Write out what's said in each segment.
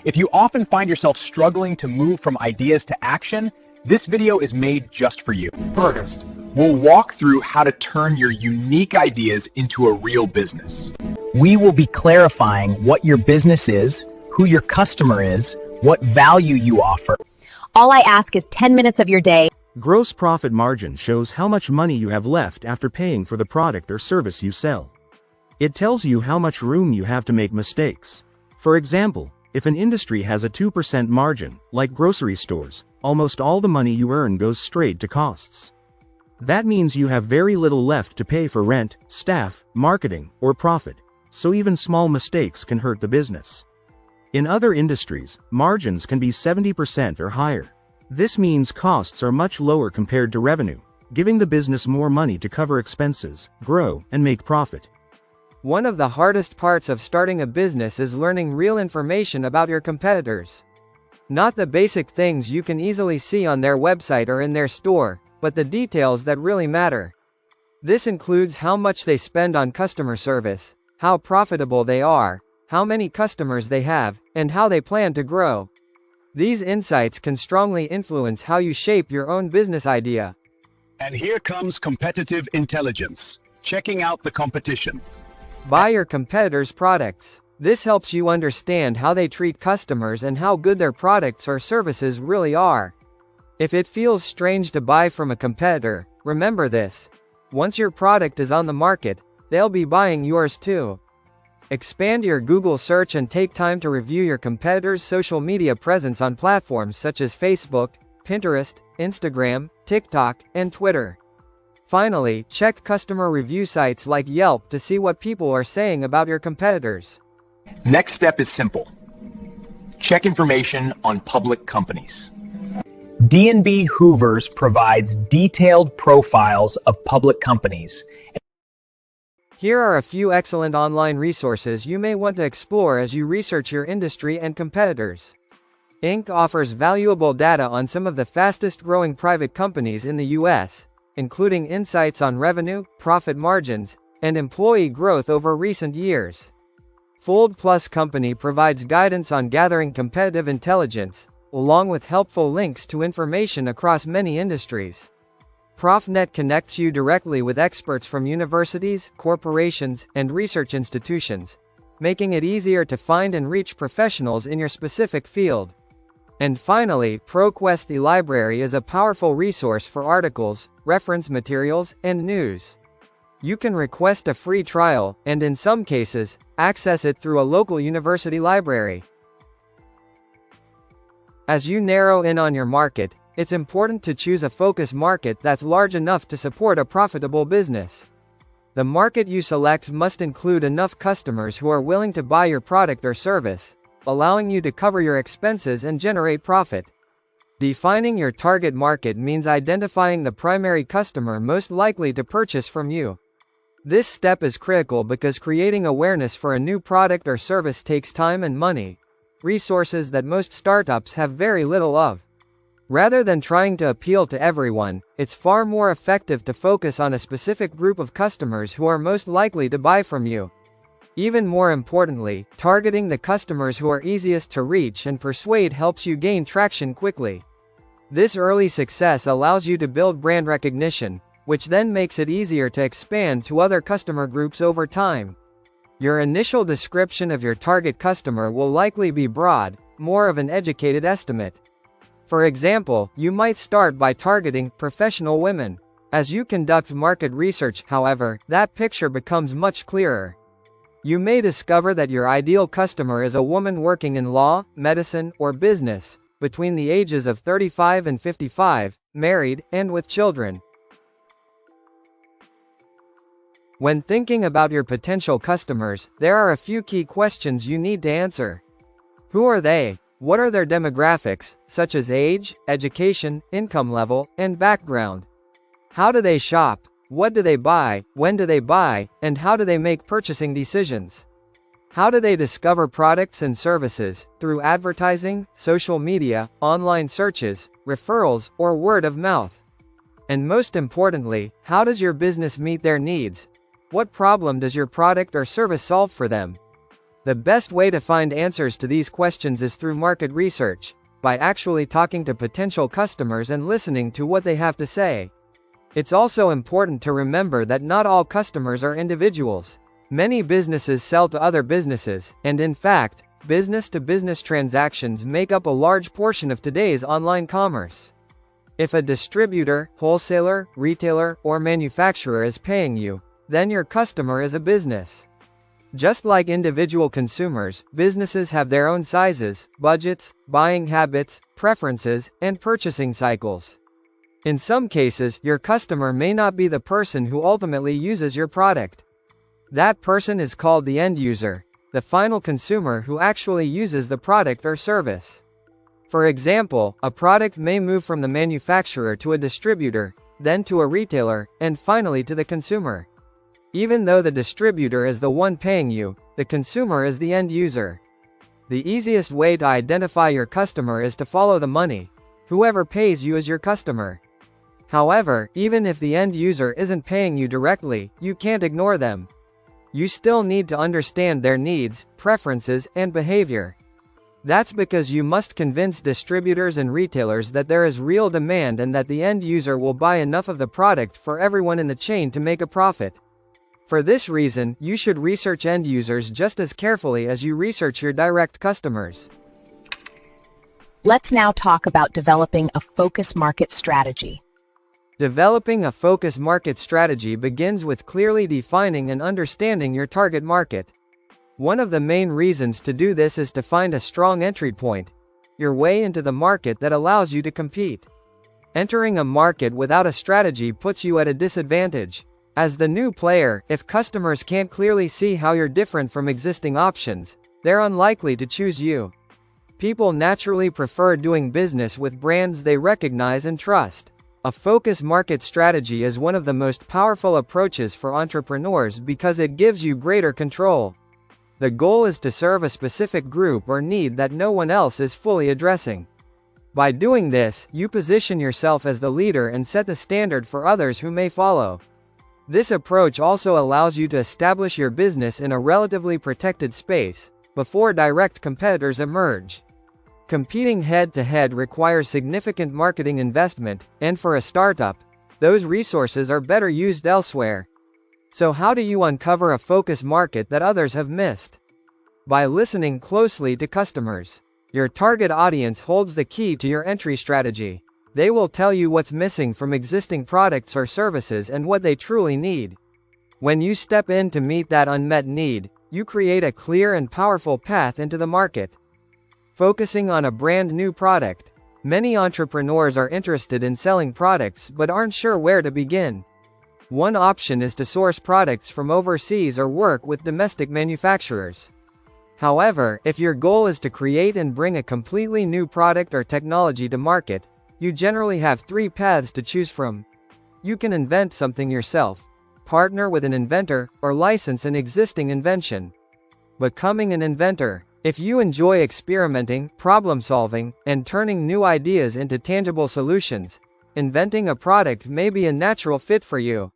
If you often find yourself struggling to move from ideas to action, this video is made just for you. First, we'll walk through how to turn your unique ideas into a real business. We will be clarifying what your business is, who your customer is, what value you offer. All I ask is 10 minutes of your day. Gross profit margin shows how much money you have left after paying for the product or service you sell. It tells you how much room you have to make mistakes. For example, if an industry has a 2% margin, like grocery stores, almost all the money you earn goes straight to costs. That means you have very little left to pay for rent, staff, marketing, or profit, so even small mistakes can hurt the business. In other industries, margins can be 70% or higher. This means costs are much lower compared to revenue, giving the business more money to cover expenses, grow, and make profit. One of the hardest parts of starting a business is learning real information about your competitors. Not the basic things you can easily see on their website or in their store, but the details that really matter. This includes how much they spend on customer service, how profitable they are, how many customers they have, and how they plan to grow. These insights can strongly influence how you shape your own business idea. And here comes competitive intelligence, checking out the competition. Buy your competitors' products. This helps you understand how they treat customers and how good their products or services really are. If it feels strange to buy from a competitor, remember this. Once your product is on the market, they'll be buying yours too. Expand your Google search and take time to review your competitors' social media presence on platforms such as Facebook, Pinterest, Instagram, TikTok, and Twitter. Finally, check customer review sites like Yelp to see what people are saying about your competitors. Next step is simple. Check information on public companies. D&B Hoovers provides detailed profiles of public companies. Here are a few excellent online resources you may want to explore as you research your industry and competitors. Inc. offers valuable data on some of the fastest-growing private companies in the U.S., including insights on revenue, profit margins, and employee growth over recent years. Fold Plus Company provides guidance on gathering competitive intelligence, along with helpful links to information across many industries. ProfNet connects you directly with experts from universities, corporations, and research institutions, making it easier to find and reach professionals in your specific field. And finally, ProQuest eLibrary is a powerful resource for articles, reference materials, and news. You can request a free trial, and in some cases, access it through a local university library. As you narrow in on your market, it's important to choose a focus market that's large enough to support a profitable business. The market you select must include enough customers who are willing to buy your product or service, allowing you to cover your expenses and generate profit. Defining your target market means identifying the primary customer most likely to purchase from you. This step is critical because creating awareness for a new product or service takes time and money, resources that most startups have very little of. Rather than trying to appeal to everyone, it's far more effective to focus on a specific group of customers who are most likely to buy from you. Even more importantly, targeting the customers who are easiest to reach and persuade helps you gain traction quickly. This early success allows you to build brand recognition, which then makes it easier to expand to other customer groups over time. Your initial description of your target customer will likely be broad, more of an educated estimate. For example, you might start by targeting professional women. As you conduct market research, however, that picture becomes much clearer. You may discover that your ideal customer is a woman working in law, medicine, or business, between the ages of 35 and 55, married, and with children. When thinking about your potential customers, there are a few key questions you need to answer. Who are they? What are their demographics, such as age, education, income level, and background? How do they shop? What do they buy? When do they buy? And how do they make purchasing decisions? How do they discover products and services? Through advertising, social media, online searches, referrals, or word of mouth? And most importantly, how does your business meet their needs? What problem does your product or service solve for them? The best way to find answers to these questions is through market research, by actually talking to potential customers and listening to what they have to say. It's also important to remember that not all customers are individuals. Many businesses sell to other businesses, and in fact, business-to-business transactions make up a large portion of today's online commerce. If a distributor, wholesaler, retailer, or manufacturer is paying you, then your customer is a business. Just like individual consumers, businesses have their own sizes, budgets, buying habits, preferences, and purchasing cycles. In some cases, your customer may not be the person who ultimately uses your product. That person is called the end user, the final consumer who actually uses the product or service. For example, a product may move from the manufacturer to a distributor, then to a retailer, and finally to the consumer. Even though the distributor is the one paying you, the consumer is the end user. The easiest way to identify your customer is to follow the money. Whoever pays you is your customer. However, even if the end user isn't paying you directly, you can't ignore them. You still need to understand their needs, preferences, and behavior. That's because you must convince distributors and retailers that there is real demand and that the end user will buy enough of the product for everyone in the chain to make a profit. For this reason, you should research end users just as carefully as you research your direct customers. Let's now talk about developing a focus market strategy. Developing a focus market strategy begins with clearly defining and understanding your target market. One of the main reasons to do this is to find a strong entry point, your way into the market that allows you to compete. Entering a market without a strategy puts you at a disadvantage. As the new player, if customers can't clearly see how you're different from existing options, they're unlikely to choose you. People naturally prefer doing business with brands they recognize and trust. A focus market strategy is one of the most powerful approaches for entrepreneurs because it gives you greater control. The goal is to serve a specific group or need that no one else is fully addressing. By doing this, you position yourself as the leader and set the standard for others who may follow. This approach also allows you to establish your business in a relatively protected space, before direct competitors emerge. Competing head-to-head requires significant marketing investment, and for a startup, those resources are better used elsewhere. So how do you uncover a focus market that others have missed? By listening closely to customers. Your target audience holds the key to your entry strategy. They will tell you what's missing from existing products or services and what they truly need. When you step in to meet that unmet need, you create a clear and powerful path into the market. Focusing on a brand new product. Many entrepreneurs are interested in selling products but aren't sure where to begin. One option is to source products from overseas or work with domestic manufacturers. However, if your goal is to create and bring a completely new product or technology to market, you generally have three paths to choose from. You can invent something yourself, partner with an inventor, or license an existing invention. Becoming an inventor. If you enjoy experimenting, problem-solving, and turning new ideas into tangible solutions, inventing a product may be a natural fit for you.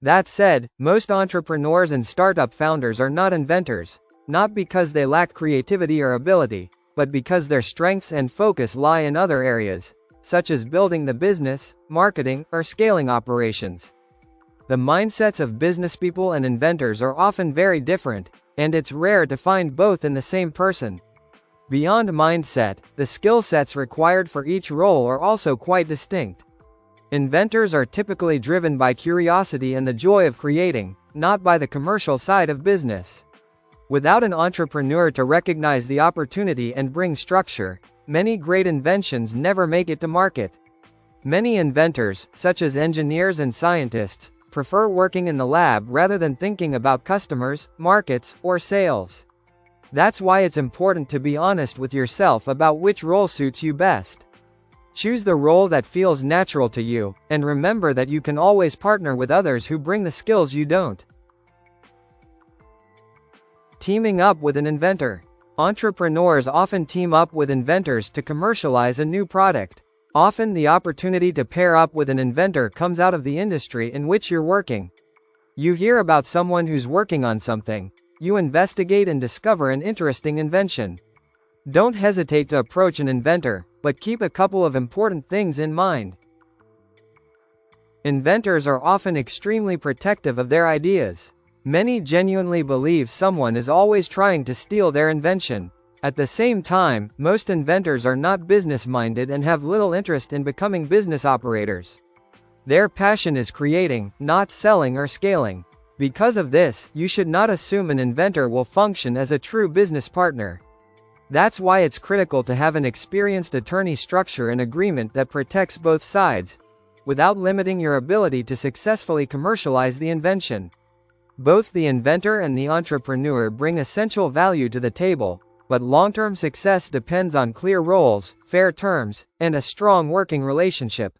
That said, most entrepreneurs and startup founders are not inventors, not because they lack creativity or ability, but because their strengths and focus lie in other areas, such as building the business, marketing, or scaling operations. The mindsets of businesspeople and inventors are often very different, and it's rare to find both in the same person. Beyond mindset, the skill sets required for each role are also quite distinct. Inventors are typically driven by curiosity and the joy of creating, not by the commercial side of business. Without an entrepreneur to recognize the opportunity and bring structure, many great inventions never make it to market. Many inventors, such as engineers and scientists, prefer working in the lab rather than thinking about customers, markets, or sales. That's why it's important to be honest with yourself about which role suits you best. Choose the role that feels natural to you, and remember that you can always partner with others who bring the skills you don't. Teaming up with an inventor. Entrepreneurs often team up with inventors to commercialize a new product. Often the opportunity to pair up with an inventor comes out of the industry in which you're working. You hear about someone who's working on something, you investigate and discover an interesting invention. Don't hesitate to approach an inventor, but keep a couple of important things in mind. Inventors are often extremely protective of their ideas. Many genuinely believe someone is always trying to steal their invention. At the same time, most inventors are not business-minded and have little interest in becoming business operators. Their passion is creating, not selling or scaling. Because of this, you should not assume an inventor will function as a true business partner. That's why it's critical to have an experienced attorney structure an agreement that protects both sides, without limiting your ability to successfully commercialize the invention. Both the inventor and the entrepreneur bring essential value to the table, but long-term success depends on clear roles, fair terms, and a strong working relationship.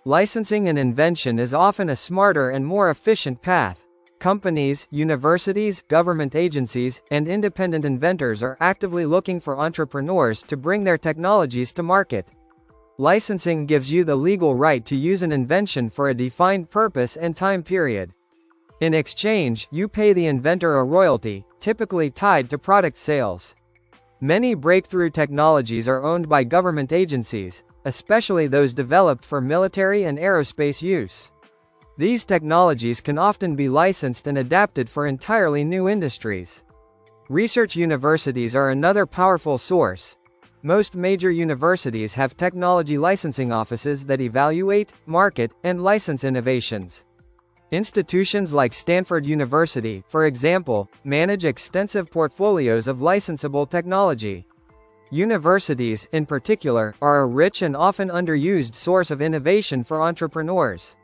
Licensing an invention is often a smarter and more efficient path. Companies, universities, government agencies, and independent inventors are actively looking for entrepreneurs to bring their technologies to market. Licensing gives you the legal right to use an invention for a defined purpose and time period. In exchange, you pay the inventor a royalty, typically tied to product sales. Many breakthrough technologies are owned by government agencies, especially those developed for military and aerospace use. These technologies can often be licensed and adapted for entirely new industries. Research universities are another powerful source. Most major universities have technology licensing offices that evaluate, market, and license innovations. Institutions like Stanford University, for example, manage extensive portfolios of licensable technology. Universities, in particular, are a rich and often underused source of innovation for entrepreneurs.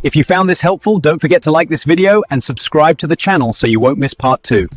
If you found this helpful, don't forget to like this video and subscribe to the channel so you won't miss part 2.